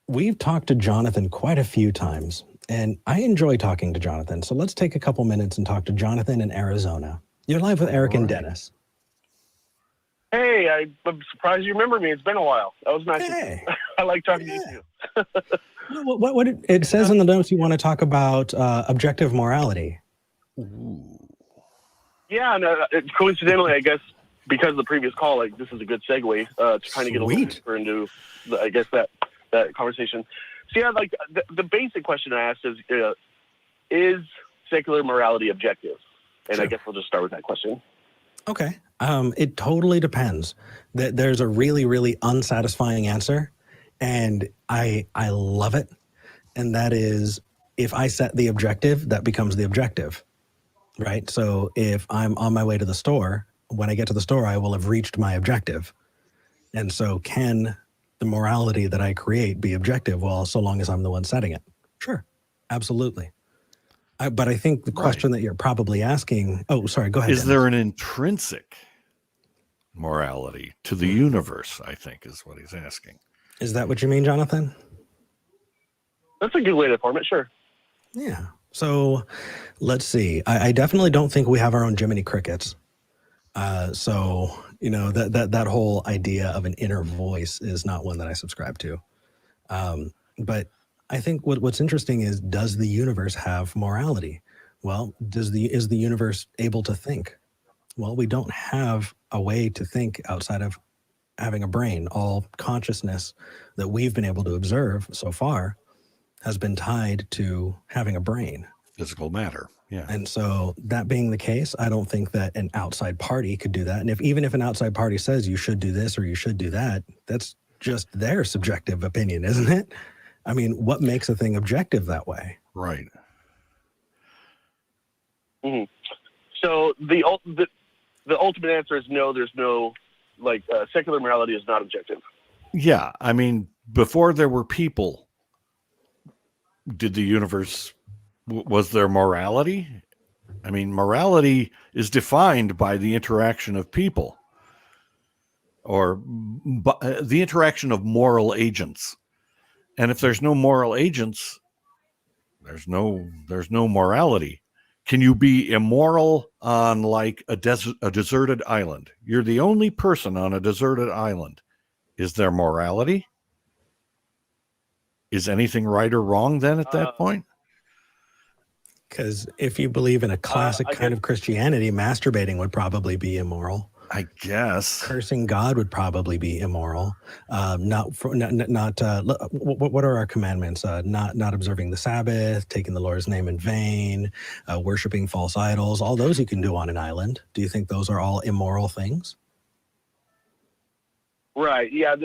We've talked to Jonathan quite a few times, and I enjoy talking to Jonathan. So let's take a couple minutes and talk to Jonathan in Arizona. You're live with Eric and Dennis. Hey, I'm surprised you remember me. It's been a while. That was nice. Hey. I like talking to you too. What it says in the notes, you want to talk about objective morality. Ooh. Yeah, no, coincidentally, I guess because of the previous call, like this is a good segue to kind of get a little deeper into, that conversation. So yeah, like the basic question I asked is secular morality objective? And sure. I guess we'll just start with that question. Okay. It totally depends. There's a really, really unsatisfying answer, and I love it. And that is, if I set the objective, that becomes the objective, right? So if I'm on my way to the store, when I get to the store, I will have reached my objective. And so can the morality that I create be objective? Well, so long as I'm the one setting it. Sure. Absolutely. But I think the question that you're probably asking, go ahead. Is there an intrinsic morality to the universe, I think is what he's asking. Is that what you mean, Jonathan? That's a good way to form it, sure. Yeah. So let's see. I definitely don't think we have our own Jiminy Crickets. So, you know, that whole idea of an inner voice is not one that I subscribe to. But I think what's interesting is, does the universe have morality? Well, is the universe able to think? Well, we don't have a way to think outside of having a brain. All consciousness that we've been able to observe so far has been tied to having a brain. Physical matter, yeah. And so that being the case, I don't think that an outside party could do that. And even if an outside party says you should do this or you should do that, that's just their subjective opinion, isn't it? I mean, what makes a thing objective that way? Right. Mm-hmm. So the ultimate answer is no. There's no secular morality is not objective. Yeah, I mean, before there were people, did the universe? Was there morality? I mean, morality is defined by the interaction of people, or the interaction of moral agents. And if there's no moral agents, there's no morality. Can you be immoral on like a deserted island? You're the only person on a deserted island. Is there morality? Is anything right or wrong then at that point? Because if you believe in a classic kind of Christianity, masturbating would probably be immoral. I guess cursing God would probably be immoral. What are our commandments? Not observing the Sabbath, taking the Lord's name in vain, worshiping false idols. All those you can do on an island. Do you think those are all immoral things? Right. Yeah.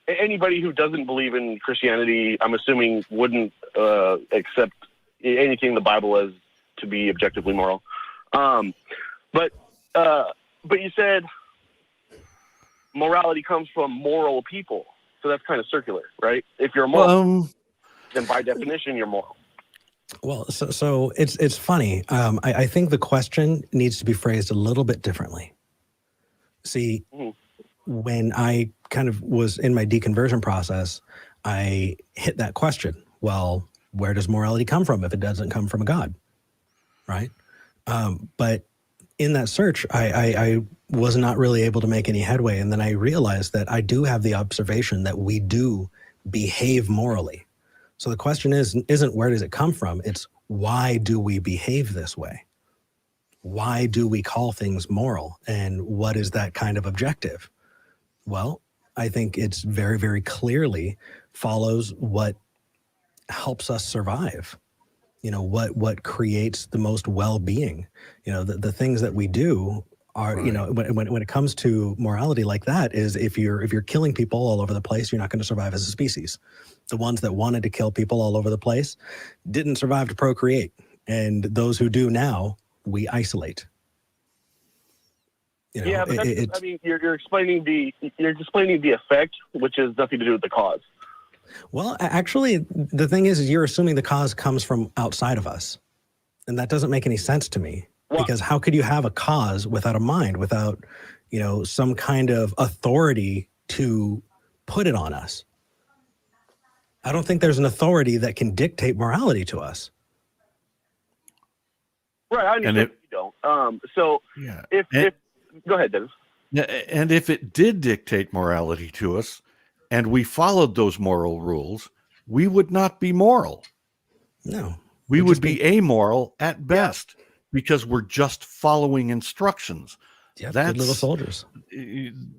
Anybody who doesn't believe in Christianity, I'm assuming, wouldn't accept anything in the Bible as to be objectively moral. But you said morality comes from moral people, so that's kind of circular, right? If you're moral, then by definition you're moral. Well, so it's funny. I think the question needs to be phrased a little bit differently. See, when I kind of was in my deconversion process, I hit that question. Well, where does morality come from if it doesn't come from a God, right? But in that search, I was not really able to make any headway. And then I realized that I do have the observation that we do behave morally. So the question isn't where does it come from? It's why do we behave this way? Why do we call things moral? And what is that kind of objective? Well, I think it's very, very clearly follows what helps us survive. You know, what creates the most well-being. You know, the things that we do are, right. You know, when it comes to morality like that, is if you're killing people all over the place, you're not going to survive as a species. The ones that wanted to kill people all over the place didn't survive to procreate. And those who do now, we isolate. You know, yeah, but I mean, you're explaining the effect, which has nothing to do with the cause. Well, actually, the thing is you're assuming the cause comes from outside of us. And that doesn't make any sense to me. Well, because how could you have a cause without a mind, without, you know, some kind of authority to put it on us? I don't think there's an authority that can dictate morality to us. Right, I understand you don't. So Yeah. if go ahead, Dennis. And if it did dictate morality to us and we followed those moral rules, we would not be moral. No. We would be amoral at best because we're just following instructions. Yeah, good little soldiers.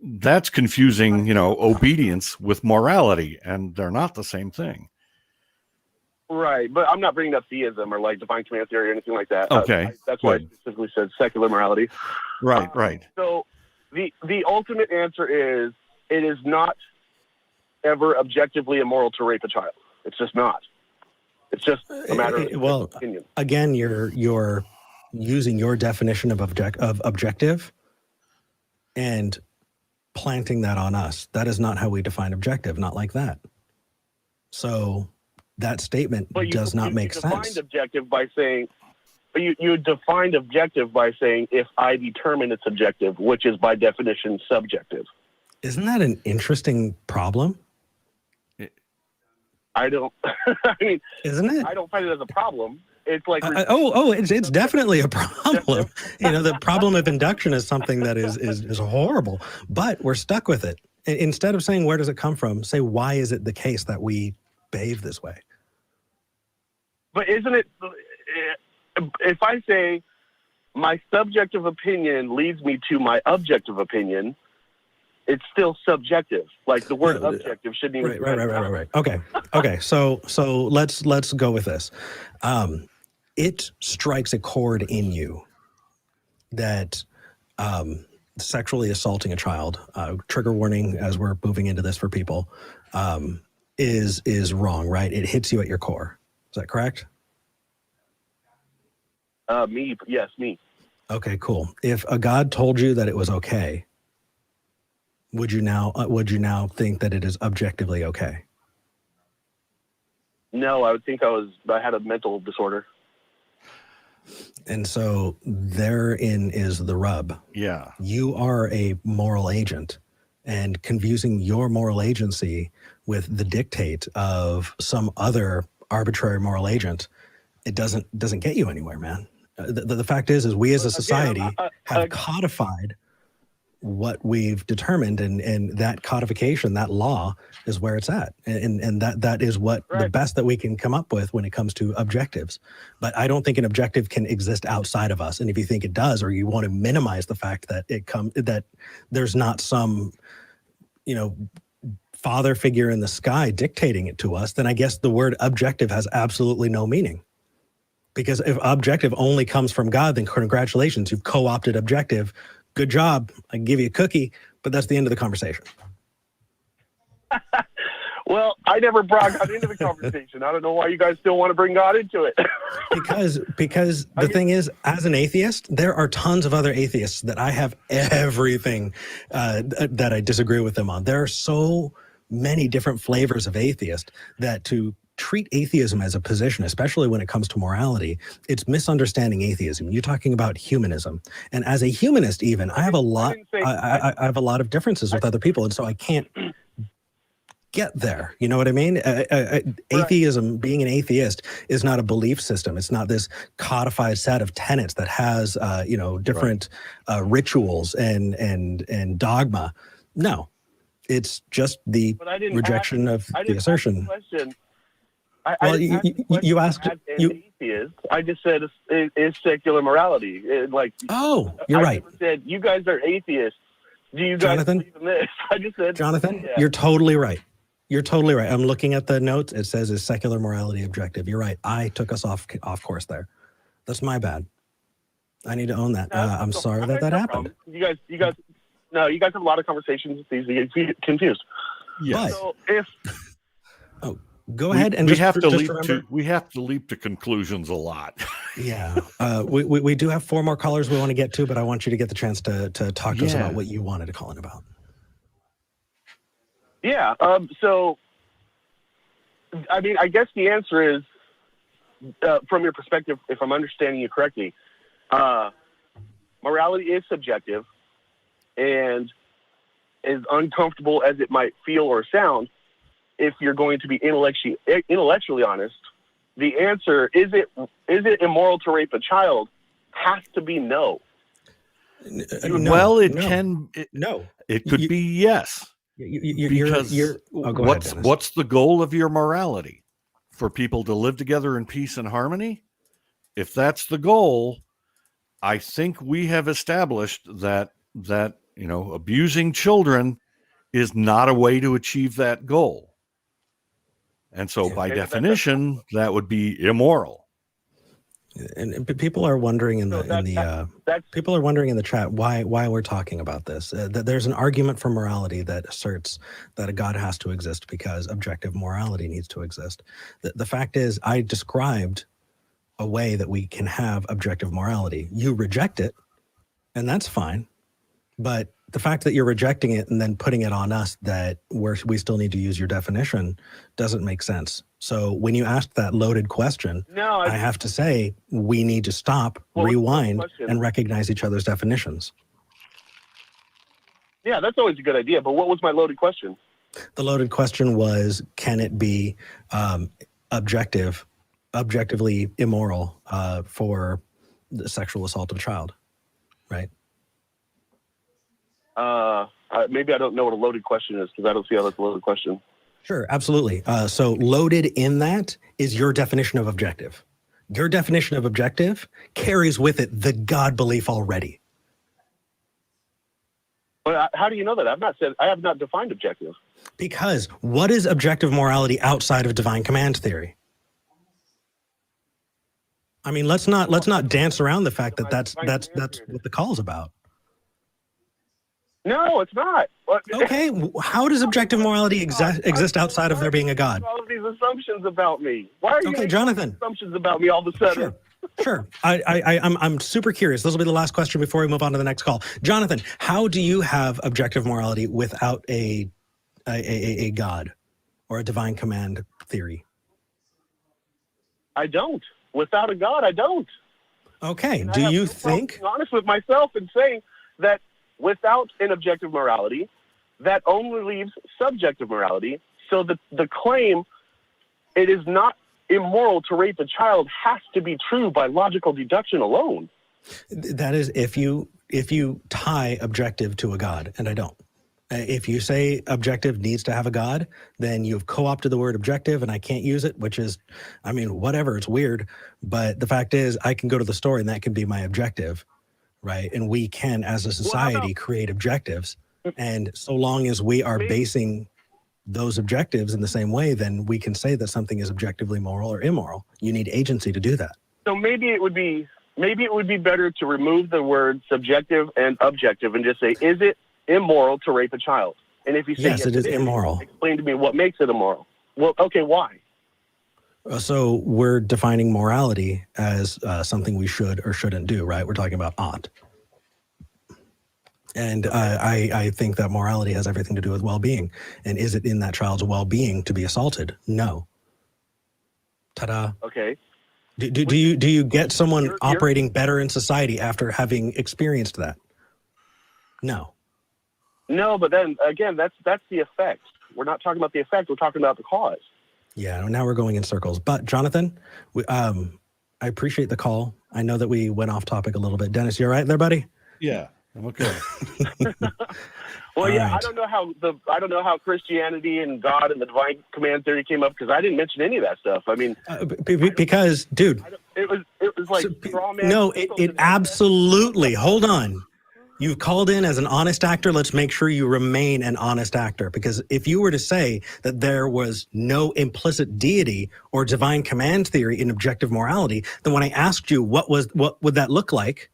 That's confusing, obedience with morality, and they're not the same thing. Right, but I'm not bringing up theism or like divine command theory or anything like that. Okay, that's why I specifically said secular morality. Right. So the ultimate answer is it is not ever objectively immoral to rape a child. It's just not. It's just a matter of opinion. Again, you're using your definition of objective and planting that on us. That is not how we define objective. Not like that. So that statement does not make sense. Objective by saying, you defined objective by saying if I determine it's objective, which is by definition subjective. Isn't that an interesting problem? I don't. I mean, isn't it? I don't find it as a problem. It's like it's definitely a problem. The problem of induction is something that is horrible, but we're stuck with it. Instead of saying where does it come from, say why is it the case that we behave this way? But isn't it? If I say my subjective opinion leads me to my objective opinion, it's still subjective. Like the word objective shouldn't even. Right. Okay. So let's go with this. It strikes a chord in you that sexually assaulting a child, trigger warning as we're moving into this for people, is wrong, right? It hits you at your core. Is that correct? Yes, me. Okay, cool. If a God told you that it was okay, would you now think that it is objectively okay? No, I would think I had a mental disorder. And so therein is the rub. Yeah. You are a moral agent, and confusing your moral agency with the dictate of some other arbitrary moral agent, it doesn't get you anywhere, man. The fact is we as a society have codified what we've determined, and that codification, that law, is where it's at, and that is what the best that we can come up with when it comes to objectives. But I don't think an objective can exist outside of us. And if you think it does, or you want to minimize the fact that that there's not some father figure in the sky dictating it to us, then I guess the word objective has absolutely no meaning. Because if objective only comes from God, then congratulations, you've co-opted objective. Good job. I can give you a cookie, but that's the end of the conversation. Well, I never brought God into the conversation. I don't know why you guys still want to bring God into it. because the thing is, as an atheist, there are tons of other atheists that I have everything that I disagree with them on. There are so many different flavors of atheist that to treat atheism as a position, especially when it comes to morality, it's misunderstanding atheism. You're talking about humanism, and as a humanist, even I have a lot of differences with other people, and so I can't get there. You know what I mean? Atheism, being an atheist, is not a belief system. It's not this codified set of tenets that has different rituals and dogma. No, it's just the rejection of the assertion. You asked. Atheist. I just said is secular morality. You're right. Never said you guys are atheists. Do you guys believe in this? I just said, Jonathan, you're totally right. You're totally right. I'm looking at the notes. It says is secular morality objective. You're right. I took us off course there. That's my bad. I need to own that. I'm sorry that happened. You guys have a lot of conversations. It's easy to get confused. Yeah. So if go ahead and we have to leap to conclusions a lot. Yeah. We do have 4 more callers we want to get to, but I want you to get the chance to talk to us about what you wanted to call in about. Yeah. So, I mean, I guess the answer is, from your perspective, if I'm understanding you correctly, morality is subjective, and as uncomfortable as it might feel or sound, if you're going to be intellectually honest, the answer, is it immoral to rape a child, has to be no. No, it could be yes. Because go ahead, Dennis. What's the goal of your morality? For people to live together in peace and harmony? If that's the goal, I think we have established that abusing children is not a way to achieve that goal. And so by definition, that would be immoral. And people are wondering in people are wondering in the chat why we're talking about this. That there's an argument for morality that asserts that a God has to exist because objective morality needs to exist. The fact is, I described a way that we can have objective morality. You reject it, and that's fine. But the fact that you're rejecting it and then putting it on us that we still need to use your definition doesn't make sense. So when you ask that loaded question, I have to say we need to stop, rewind, and recognize each other's definitions. Yeah, that's always a good idea. But what was my loaded question? The loaded question was, can it be objectively immoral for the sexual assault of a child, right? Maybe I don't know what a loaded question is because I don't see how that's a loaded question. Sure, absolutely. So loaded in that is your definition of objective. Your definition of objective carries with it the God belief already. But how do you know that? I have not defined objective. Because what is objective morality outside of divine command theory? I mean, let's not dance around the fact that that's what the call is about. No, it's not. Okay, how does objective morality exist outside of there being a God? All of these assumptions about me. Why are you making Jonathan? Assumptions about me all of a sudden? Sure. I'm super curious. This will be the last question before we move on to the next call. Jonathan, how do you have objective morality without a God or a divine command theory? I don't. Without a God, I don't. Okay. Do you think? I'm honest with myself and saying that without an objective morality, that only leaves subjective morality. So the claim it is not immoral to rape a child has to be true by logical deduction alone. That is if you tie objective to a God, and I don't. If you say objective needs to have a God, then you've co-opted the word objective and I can't use it, which is, I mean, whatever, it's weird. But the fact is I can go to the store and that can be my objective. Right. And we can, as a society, create objectives. And so long as we are basing those objectives in the same way, then we can say that something is objectively moral or immoral. You need agency to do that. So maybe it would be better to remove the word subjective and objective and just say, is it immoral to rape a child? And if you say yes, it is immoral. Explain to me what makes it immoral. Well, okay, why? So we're defining morality as something we should or shouldn't do, right? We're talking about ought. And I think that morality has everything to do with well-being. And is it in that child's well-being to be assaulted? No. Ta-da. Okay. Do you get someone operating better in society after having experienced that? No. No, but then again, that's the effect. We're not talking about the effect. We're talking about the cause. Yeah, now we're going in circles. But Jonathan, I appreciate the call. I know that we went off topic a little bit. Dennis, you all right there, buddy? Yeah, I'm okay. Well, yeah, right. I don't know how Christianity and God and the divine command theory came up because I didn't mention any of that stuff. I mean, because, dude, it was like straw man. No, it absolutely. Hold on. You've called in as an honest actor. Let's make sure you remain an honest actor. Because if you were to say that there was no implicit deity or divine command theory in objective morality, then when I asked you what would that look like,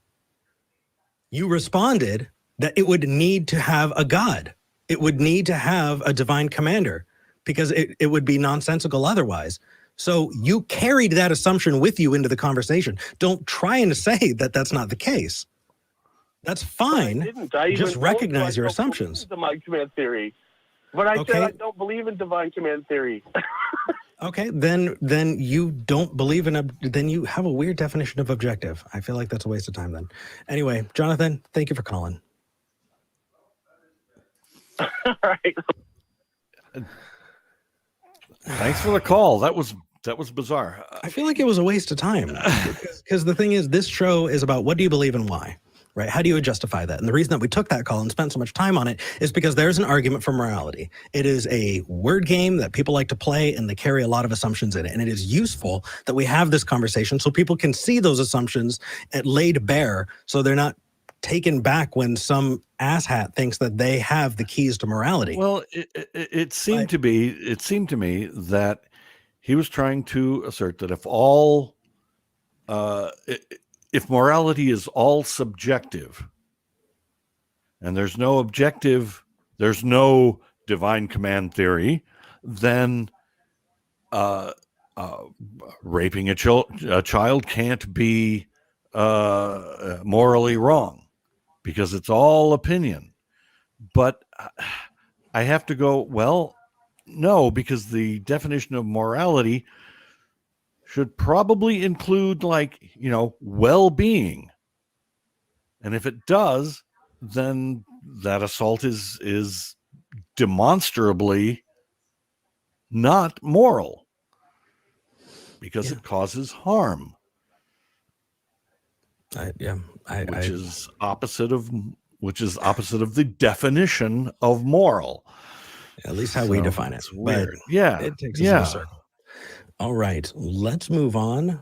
you responded that it would need to have a God. It would need to have a divine commander because it would be nonsensical otherwise. So you carried that assumption with you into the conversation. Don't try and say that that's not the case. That's fine. Just recognize your assumptions. Divine command theory, but I said I don't believe in divine command theory. Okay, then you don't believe in then you have a weird definition of objective. I feel like that's a waste of time then. Anyway, Jonathan, thank you for calling. All right. Thanks for the call. That was bizarre. I feel like it was a waste of time because the thing is, this show is about what do you believe and why, right? How do you justify that? And the reason that we took that call and spent so much time on it is because there's an argument for morality. It is a word game that people like to play, and they carry a lot of assumptions in it. And it is useful that we have this conversation so people can see those assumptions laid bare, so they're not taken back when some asshat thinks that they have the keys to morality. Well, it seemed to me that he was trying to assert that if morality is all subjective and there's no objective, there's no divine command theory, then raping a child can't be morally wrong because it's all opinion. But I have to go, well, no, because the definition of morality should probably include, like, well-being. And if it does, then that assault is demonstrably not moral because it causes harm. Which is opposite of the definition of moral. At least how we define it. Weird. But it takes us in a circle. All right, let's move on